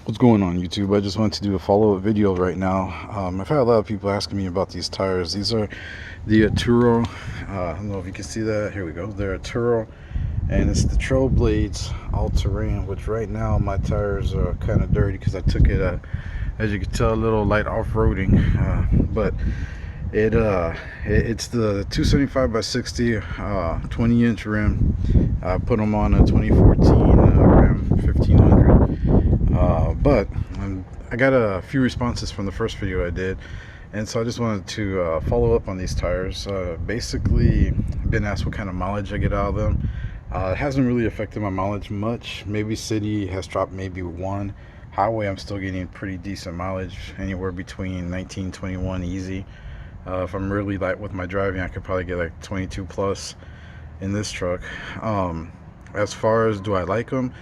What's going on, YouTube? I just wanted to do a follow-up video right now. I've had a lot of people asking me about these tires. These are the Atturo. I don't know if you can see that. Here we go. They're Atturo, and it's the Trail Blades all-terrain. Which right now my tires are kind of dirty because I took it, as you can tell, a little light off-roading. But it's the 275 by 60 20-inch rim. I put them on a 2014 Ram 1500. But I got a few responses from the first video I did, and so I just wanted to follow up on these tires. Basically, been asked what kind of mileage I get out of them. It hasn't really affected my mileage much. Maybe city has dropped maybe 1. Highway, I'm still getting pretty decent mileage, anywhere between 19, 21 easy. If I'm really light with my driving, I could probably get like 22 plus in this truck. As far as do I like them,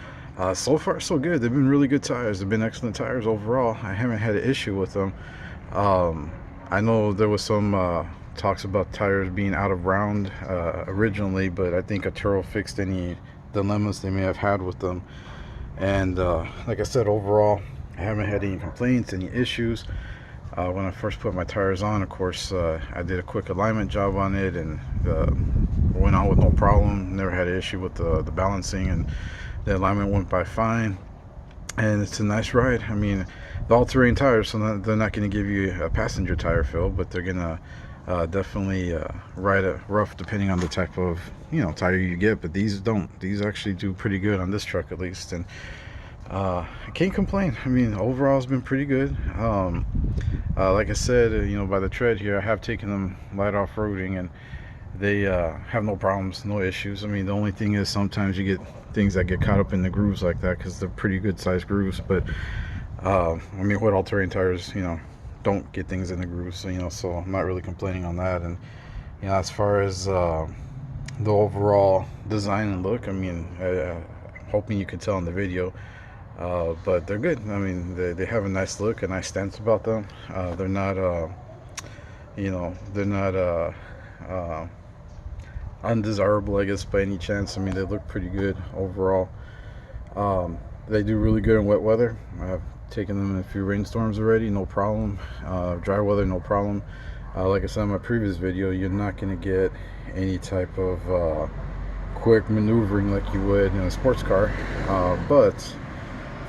so far so good. They've been really good tires. They've been excellent tires overall. I haven't had an issue with them. I know there was some talks about tires being out of round originally, but I think Atturo fixed any dilemmas they may have had with them. And like I said, overall, I haven't had any complaints, any issues. When I first put my tires on, of course, I did a quick alignment job on it and went on with no problem. Never had an issue with the balancing, and the alignment went by fine. And it's a nice ride. I mean, the all-terrain tires, so they're not going to give you a passenger tire feel, but they're going to definitely ride it rough depending on the type of tire you get. But these don't. These actually do pretty good on this truck at least, and I can't complain. I mean, overall it's been pretty good. Like I said, by the tread here, I have taken them light off-roading, and they have no problems, no issues. I mean, the only thing is sometimes you get things that get caught up in the grooves like that, because they're pretty good sized grooves. But I mean, what all-terrain tires don't get things in the grooves, so I'm not really complaining on that. And as far as the overall design and look, I mean, hoping you could tell in the video, but they're good. I mean, they have a nice look, a nice stance about them. They're not they're not undesirable, I guess, by any chance. I mean, they look pretty good overall. They do really good in wet weather. I've taken them in a few rainstorms already, no problem. Dry weather, no problem. Like I said in my previous video, you're not going to get any type of quick maneuvering like you would in a sports car, but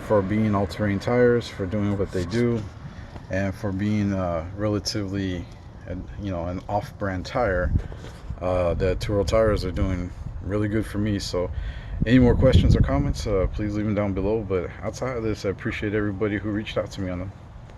for being all-terrain tires, for doing what they do, and for being relatively an off-brand tire, the Atturo tires are doing really good for me. So any more questions or comments, please leave them down below. But outside of this, I appreciate everybody who reached out to me on them.